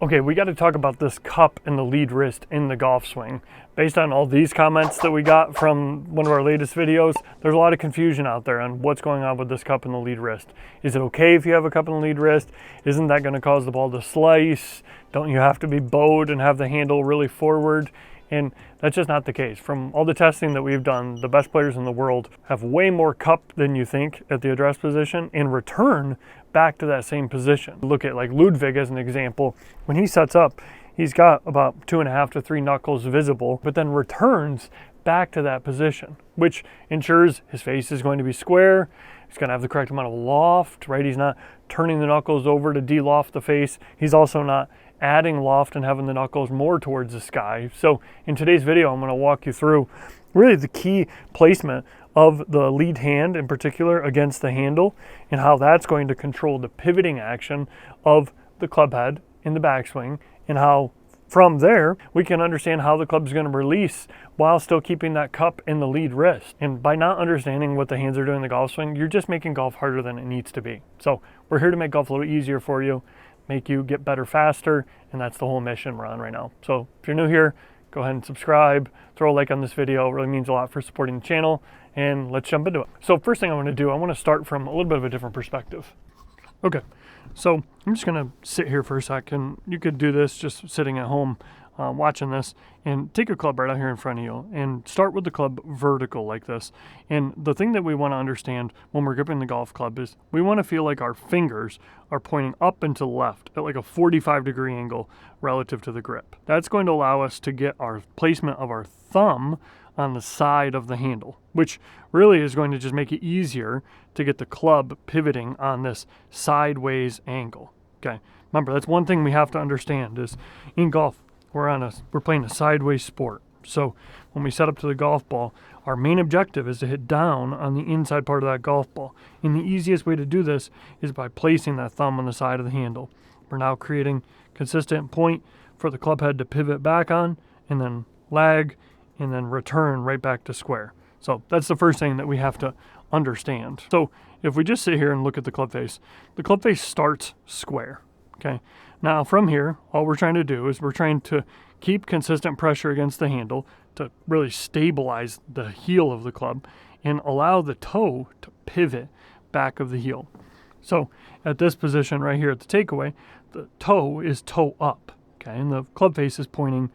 Okay, we got to talk about this cup and the lead wrist in the golf swing. Based on all these comments that we got from one of our latest videos, there's a lot of confusion out there on what's going on with this cup and the lead wrist. Is it okay if you have a cup and the lead wrist? Isn't that going to cause the ball to slice? Don't you have to be bowed and have the handle really forward? And that's just not the case. From all the testing that we've done, the best players in the world have way more cup than you think at the address position and return back to that same position. Look at like Ludwig as an example. When he sets up, he's got about 2.5 to 3 knuckles visible, but then returns back to that position, which ensures his face is going to be square. He's going to have the correct amount of loft, right? He's not turning the knuckles over to de-loft the face. He's also not adding loft and having the knuckles more towards the sky. So in today's video, I'm going to walk you through really the key placement of the lead hand in particular against the handle and how that's going to control the pivoting action of the club head in the backswing, and how from there we can understand how the club is going to release while still keeping that cup in the lead wrist. And by not understanding what the hands are doing in the golf swing, you're just making golf harder than it needs to be. So we're here to make golf a little easier for you, make you get better faster, and that's the whole mission we're on right now. So if you're new here, go ahead and subscribe, throw a like on this video. It really means a lot for supporting the channel, and let's jump into it. So first thing I want to do, I want to start from a little bit of a different perspective. Okay, so I'm just going to sit here for a second. You could do this just sitting at home watching this, and take a club right out here in front of you and start with the club vertical like this. And the thing that we want to understand when we're gripping the golf club is we want to feel like our fingers are pointing up and to the left at like a 45-degree angle relative to the grip. That's going to allow us to get our placement of our thumb on the side of the handle, which really is going to just make it easier to get the club pivoting on this sideways angle. Okay, remember, that's one thing we have to understand is in golf, we're playing a sideways sport. So when we set up to the golf ball, our main objective is to hit down on the inside part of that golf ball. And the easiest way to do this is by placing that thumb on the side of the handle. We're now creating consistent point for the club head to pivot back on, and then lag, and then return right back to square. So that's the first thing that we have to understand. So if we just sit here and look at the club face starts square, okay? Now from here, all we're trying to do is we're trying to keep consistent pressure against the handle to really stabilize the heel of the club and allow the toe to pivot back of the heel. So at this position right here at the takeaway, the toe is toe up, okay? And the club face is pointing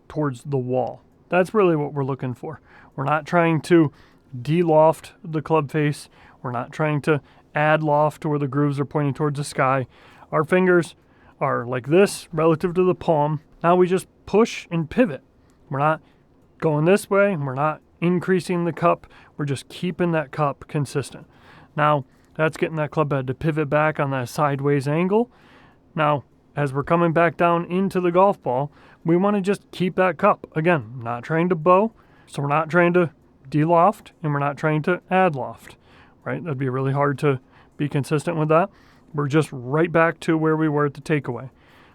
towards the wall. That's really what we're looking for. We're not trying to de-loft the club face. We're not trying to add loft to where the grooves are pointing towards the sky. Our fingers are like this relative to the palm. Now we just push and pivot. We're not going this way. We're not increasing the cup. We're just keeping that cup consistent. Now that's getting that club head to pivot back on that sideways angle. Now, as we're coming back down into the golf ball, we want to just keep that cup. Again, not trying to bow, so we're not trying to de-loft, and we're not trying to add loft, right? That'd be really hard to be consistent with that. We're just right back to where we were at the takeaway.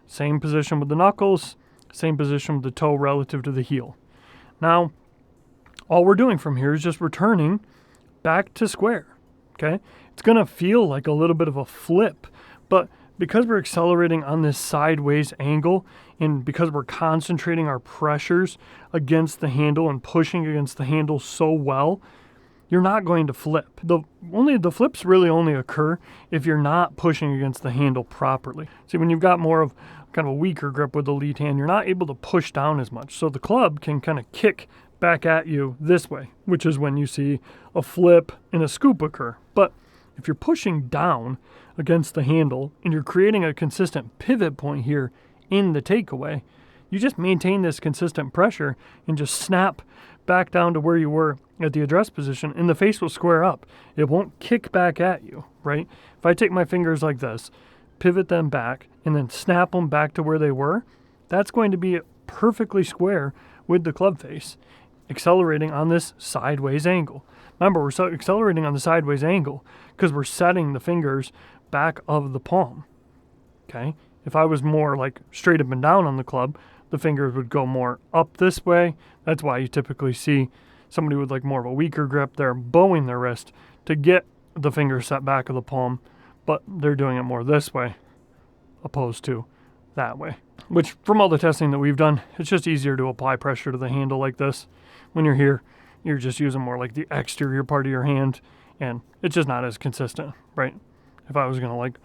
Same position with the knuckles, same position with the toe relative to the heel. Now, all we're doing from here is just returning back to square, okay? It's going to feel like a little bit of a flip, but because we're accelerating on this sideways angle, and because we're concentrating our pressures against the handle and pushing against the handle so well, you're not going to flip. The flips really only occur if you're not pushing against the handle properly. See, when you've got more of kind of a weaker grip with the lead hand, you're not able to push down as much. So the club can kind of kick back at you this way, which is when you see a flip and a scoop occur. But if you're pushing down against the handle and you're creating a consistent pivot point here in the takeaway, you just maintain this consistent pressure and just snap back down to where you were at the address position, and the face will square up. It won't kick back at you, right? If I take my fingers like this, pivot them back, and then snap them back to where they were, that's going to be perfectly square with the club face, accelerating on this sideways angle. Remember, we're accelerating on the sideways angle because we're setting the fingers back of the palm, okay? If I was more like straight up and down on the club, the fingers would go more up this way. That's why you typically see somebody with like more of a weaker grip, they're bowing their wrist to get the fingers set back of the palm, but they're doing it more this way opposed to that way. Which, from all the testing that we've done, it's just easier to apply pressure to the handle like this. When you're here, you're just using more like the exterior part of your hand, and it's just not as consistent, right? If I was going to like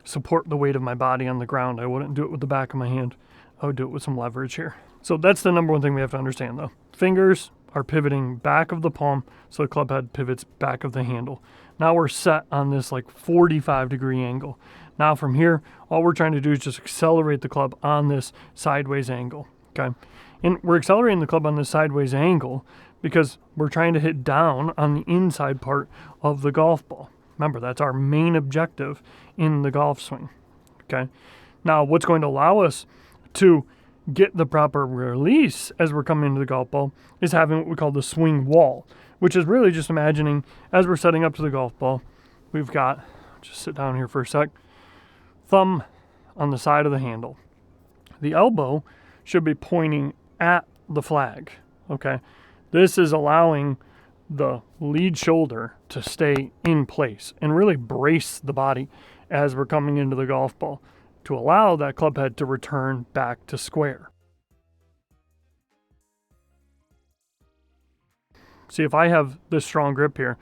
support the weight of my body on the ground, I wouldn't do it with the back of my hand. I would do it with some leverage here. So that's the number one thing we have to understand though. Fingers are pivoting back of the palm, so the club head pivots back of the handle. Now we're set on this like 45-degree angle. Now from here, all we're trying to do is just accelerate the club on this sideways angle, okay? And we're accelerating the club on this sideways angle because we're trying to hit down on the inside part of the golf ball. Remember, that's our main objective in the golf swing, okay? Now, what's going to allow us to get the proper release as we're coming into the golf ball is having what we call the swing wall, which is really just imagining as we're setting up to the golf ball, we've got, just sit down here for a sec, thumb on the side of the handle. The elbow should be pointing at the flag, okay? This is allowing the lead shoulder to stay in place and really brace the body as we're coming into the golf ball to allow that club head to return back to square. See, if I have this strong grip here,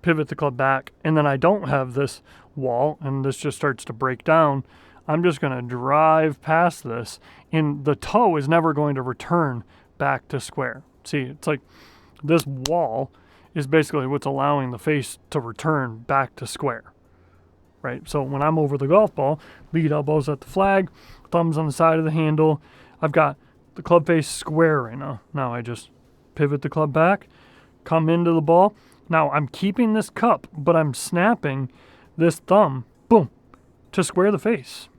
pivot the club back, and then I don't have this wall, and this just starts to break down, I'm just going to drive past this, and the toe is never going to return back to square. See, it's like this wall is basically what's allowing the face to return back to square, right? So when I'm over the golf ball, lead elbows at the flag, thumbs on the side of the handle, I've got the club face square right now. Now I just pivot the club back, come into the ball. Now I'm keeping this cup, but I'm snapping this thumb, boom, to square the face.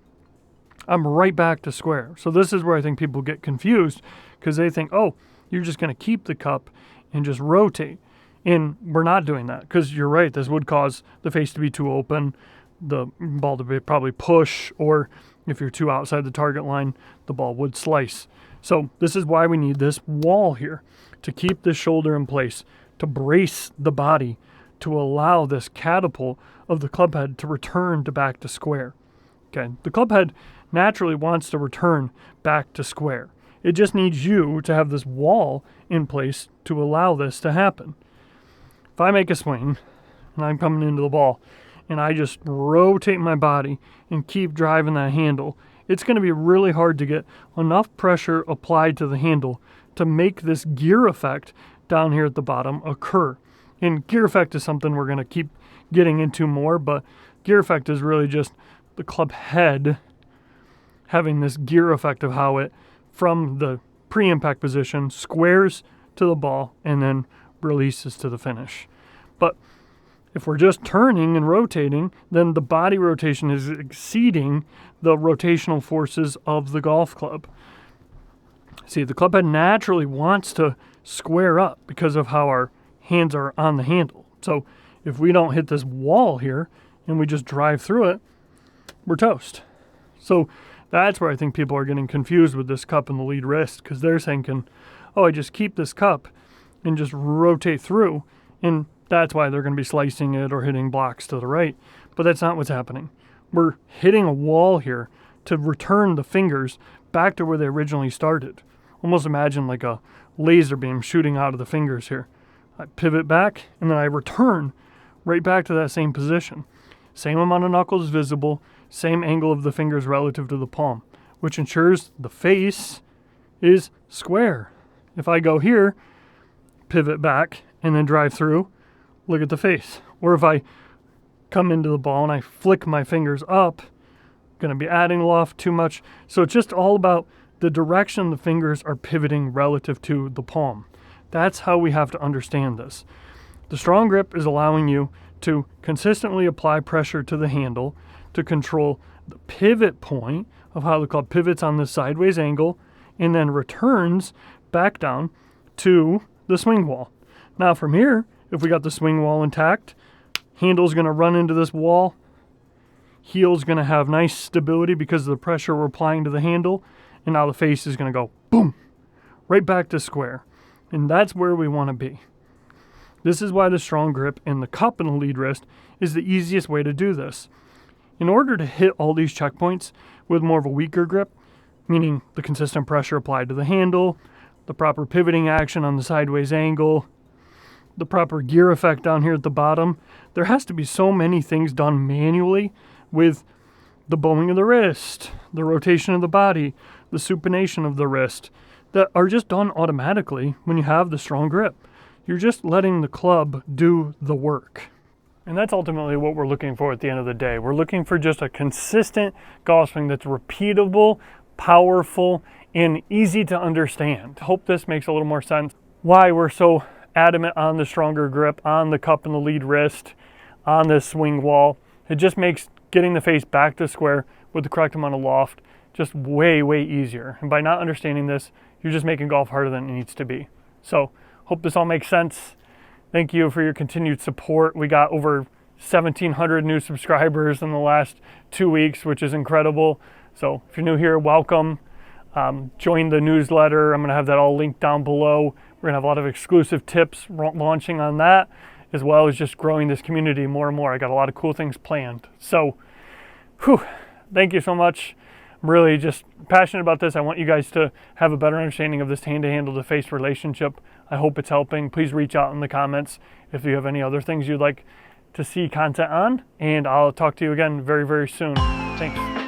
I'm right back to square. So this is where I think people get confused because they think, oh, you're just going to keep the cup and just rotate. And we're not doing that because you're right. This would cause the face to be too open, the ball to be probably push, or if you're too outside the target line, the ball would slice. So this is why we need this wall here to keep the shoulder in place, to brace the body, to allow this catapult of the club head to return to back to square. Okay, the club head naturally wants to return back to square. It just needs you to have this wall in place to allow this to happen. If I make a swing and I'm coming into the ball and I just rotate my body and keep driving that handle, it's going to be really hard to get enough pressure applied to the handle to make this gear effect down here at the bottom occur. And gear effect is something we're going to keep getting into more, but gear effect is really just the club head having this gear effect of how it, from the pre-impact position, squares to the ball and then releases to the finish. But if we're just turning and rotating, then the body rotation is exceeding the rotational forces of the golf club. See, the club head naturally wants to square up because of how our hands are on the handle. So if we don't hit this wall here and we just drive through it, we're toast. So that's where I think people are getting confused with this cup and the lead wrist because they're thinking, oh, I just keep this cup and just rotate through, and that's why they're going to be slicing it or hitting blocks to the right. But that's not what's happening. We're hitting a wall here to return the fingers back to where they originally started. Almost imagine like a laser beam shooting out of the fingers here. I pivot back, and then I return right back to that same position. Same amount of knuckles visible, same angle of the fingers relative to the palm, which ensures the face is square. If I go here, pivot back, and then drive through, look at the face. Or if I come into the ball and I flick my fingers up, going to be adding loft too much. So it's just all about the direction the fingers are pivoting relative to the palm. That's how we have to understand this. The strong grip is allowing you to consistently apply pressure to the handle to control the pivot point of how the club pivots on this sideways angle and then returns back down to the swing wall. Now from here, if we got the swing wall intact, handle's going to run into this wall, heel's going to have nice stability because of the pressure we're applying to the handle, and now the face is going to go boom, right back to square. And that's where we want to be. This is why the strong grip in the cup and the lead wrist is the easiest way to do this. In order to hit all these checkpoints with more of a weaker grip, meaning the consistent pressure applied to the handle, the proper pivoting action on the sideways angle, the proper gear effect down here at the bottom. There has to be so many things done manually with the bowing of the wrist, the rotation of the body, the supination of the wrist, that are just done automatically when you have the strong grip. You're just letting the club do the work. And that's ultimately what we're looking for at the end of the day. We're looking for just a consistent golf swing that's repeatable, powerful, and easy to understand. Hope this makes a little more sense why we're so adamant on the stronger grip, on the cup and the lead wrist, on this swing wall. It just makes getting the face back to square with the correct amount of loft just way, way easier. And by not understanding this, you're just making golf harder than it needs to be. So hope this all makes sense. Thank you for your continued support. We got over 1,700 new subscribers in the last 2 weeks, which is incredible. So if you're new here, welcome. Join the newsletter. I'm going to have that all linked down below. We're going to have a lot of exclusive tips launching on that, as well as just growing this community more and more. I got a lot of cool things planned. So, thank you so much. I'm really just passionate about this. I want you guys to have a better understanding of this hand-to-handle-to-face relationship. I hope it's helping. Please reach out in the comments if you have any other things you'd like to see content on, and I'll talk to you again very, very soon. Thanks.